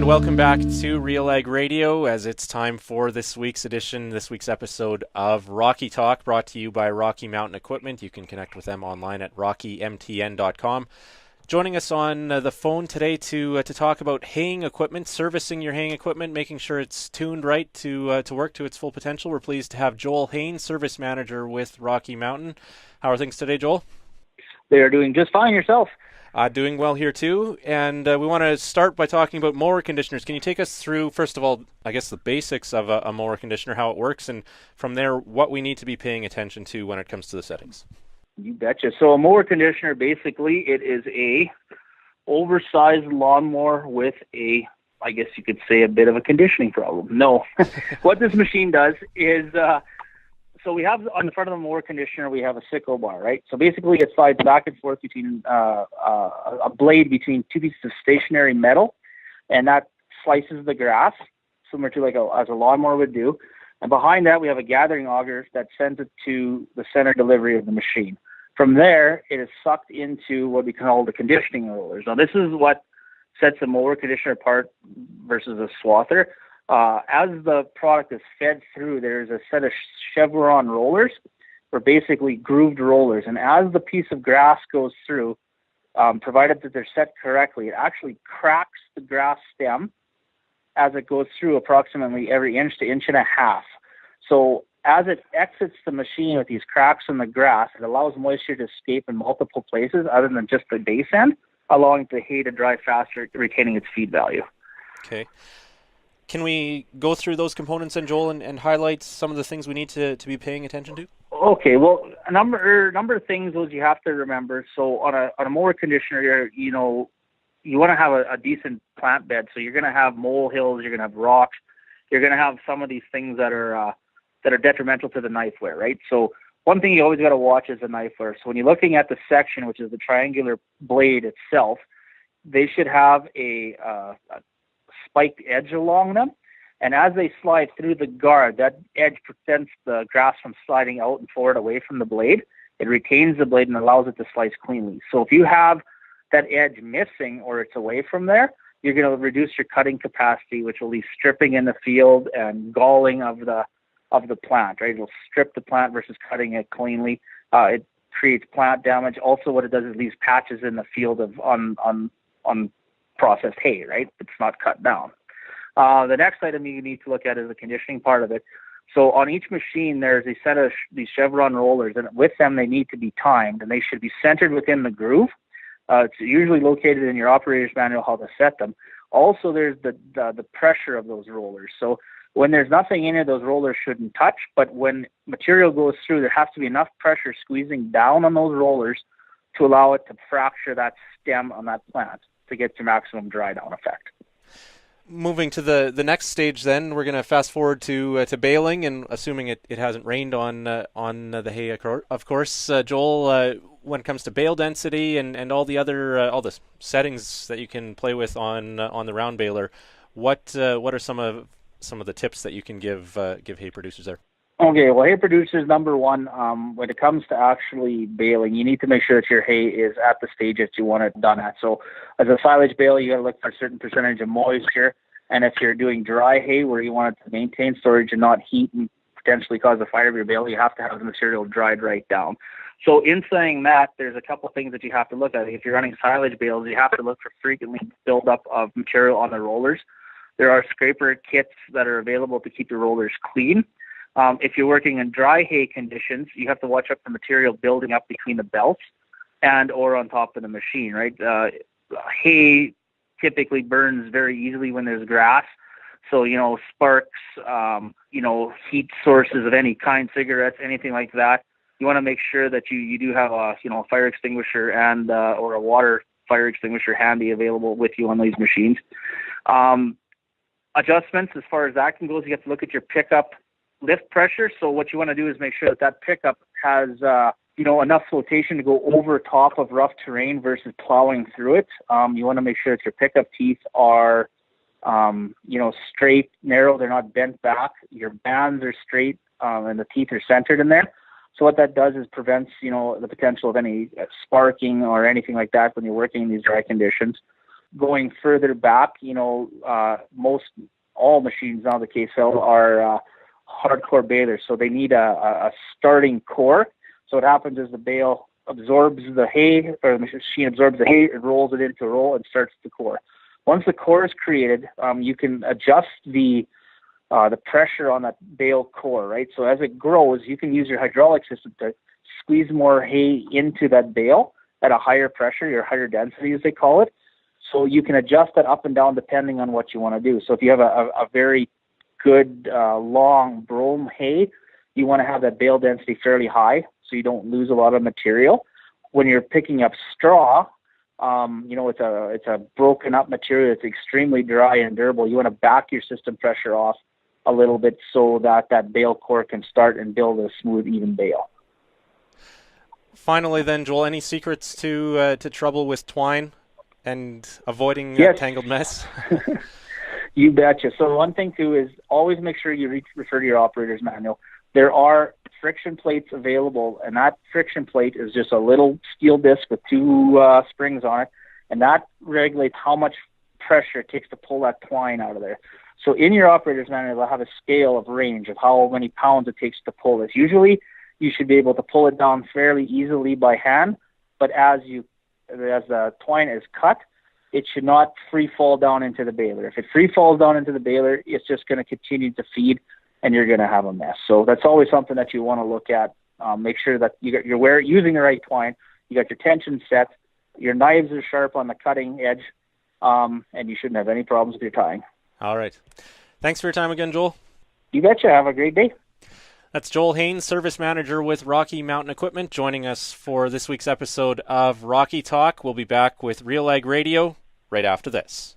And welcome back to Real Ag Radio as it's time for this week's episode of Rocky Talk, brought to you by Rocky Mountain Equipment. You can connect with them online at rockymtn.com. Joining us on the phone today to talk about haying equipment, servicing your haying equipment, making sure it's tuned right to work to its full potential. We're pleased to have Joel Haynes, Service Manager with Rocky Mountain. How are things today, Joel? They are doing just fine. Yourself? Doing well here too, and we want to start by talking about mower conditioners. Can you take us through, first of all, I guess the basics of a mower conditioner, how it works, and from there, what we need to be paying attention to when it comes to the settings? You betcha. So a mower conditioner, basically, it is a oversized lawnmower with I guess you could say, a bit of a conditioning problem. No. What this machine does is, so we have on the front of the mower conditioner, we have a sickle bar, right? So basically it slides back and forth between a blade between two pieces of stationary metal, and that slices the grass, similar to as a lawnmower would do. And behind that, we have a gathering auger that sends it to the center delivery of the machine. From there, it is sucked into what we call the conditioning rollers. Now, this is what sets a mower conditioner apart versus a swather. As the product is fed through, there's a set of chevron rollers, or basically grooved rollers. And as the piece of grass goes through, provided that they're set correctly, it actually cracks the grass stem as it goes through approximately every inch to inch and a half. So as it exits the machine with these cracks in the grass, it allows moisture to escape in multiple places other than just the base end, allowing the hay to dry faster, retaining its feed value. Okay. Can we go through those components then, Joel, and highlight some of the things we need to be paying attention to? Okay, well, a number of things those you have to remember. So on a mower conditioner, you want to have a decent plant bed. So you're going to have molehills, you're going to have rocks, you're going to have some of these things that are detrimental to the knife wear, right? So one thing you always got to watch is the knife wear. So when you're looking at the section, which is the triangular blade itself, they should have a spiked edge along them. And as they slide through the guard, that edge prevents the grass from sliding out and forward away from the blade. It retains the blade and allows it to slice cleanly. So if you have that edge missing or it's away from there, you're going to reduce your cutting capacity, which will leave stripping in the field and galling of the plant, right? It'll strip the plant versus cutting it cleanly. It creates plant damage. Also, what it does is leaves patches in the field of on processed hay, right? It's not cut down. The next item you need to look at is the conditioning part of it. So on each machine, there's a set of these chevron rollers, and with them, they need to be timed, and they should be centered within the groove. It's usually located in your operator's manual how to set them. Also, there's the pressure of those rollers. So when there's nothing in it, those rollers shouldn't touch, but when material goes through, there has to be enough pressure squeezing down on those rollers to allow it to fracture that stem on that plant to get your maximum dry down effect. Moving to the next stage, then we're going to fast forward to baling, and assuming it hasn't rained on the hay, of course. Joel, when it comes to bale density and all the other all the settings that you can play with on the round baler, what are some of the tips that you can give hay producers there? Okay, well, hay producers, number one, when it comes to actually baling, you need to make sure that your hay is at the stage that you want it done at. So as a silage bale, you got to look for a certain percentage of moisture. And if you're doing dry hay where you want it to maintain storage and not heat and potentially cause a fire of your bale, you have to have the material dried right down. So in saying that, there's a couple of things that you have to look at. If you're running silage bales, you have to look for frequently buildup of material on the rollers. There are scraper kits that are available to keep the rollers clean. If you're working in dry hay conditions, you have to watch out for material building up between the belts and or on top of the machine, right? Hay typically burns very easily when there's grass. So, sparks, heat sources of any kind, cigarettes, anything like that. You want to make sure that you do have a fire extinguisher and or a water fire extinguisher handy available with you on these machines. Adjustments as far as that can go is you have to look at your pickup lift pressure. So what you want to do is make sure that pickup has enough flotation to go over top of rough terrain versus plowing through it. You want to make sure that your pickup teeth are straight, narrow, they're not bent back. Your bands are straight and the teeth are centered in there. So what that does is prevents the potential of any sparking or anything like that when you're working in these dry conditions. going further back, most all machines now, the KSL, are hardcore balers, so they need a starting core. So what happens is the bale absorbs the hay, or the machine absorbs the hay, it rolls it into a roll and starts the core. Once the core is created, you can adjust the pressure on that bale core, right? So as it grows, you can use your hydraulic system to squeeze more hay into that bale at a higher pressure, or higher density as they call it. So you can adjust that up and down depending on what you want to do. So if you have a very good long brome hay, you want to have that bale density fairly high so you don't lose a lot of material. When you're picking up straw, it's a broken up material. It's extremely dry and durable. You want to back your system pressure off a little bit so that bale core can start and build a smooth, even bale. Finally then, Joel, any secrets to trouble with twine and avoiding tangled mess? You betcha. So one thing too is always make sure you refer to your operator's manual. There are friction plates available, and that friction plate is just a little steel disc with two springs on it, and that regulates how much pressure it takes to pull that twine out of there. So in your operator's manual, they'll have a scale of range of how many pounds it takes to pull this. Usually, you should be able to pull it down fairly easily by hand, but as the twine is cut, it should not free fall down into the baler. If it free falls down into the baler, it's just going to continue to feed, and you're going to have a mess. So that's always something that you want to look at. Make sure that you're using the right twine, you got your tension set, your knives are sharp on the cutting edge, and you shouldn't have any problems with your tying. All right. Thanks for your time again, Joel. You betcha. Have a great day. That's Joel Haynes, Service Manager with Rocky Mountain Equipment, joining us for this week's episode of Rocky Talk. We'll be back with Real Ag Radio right after this.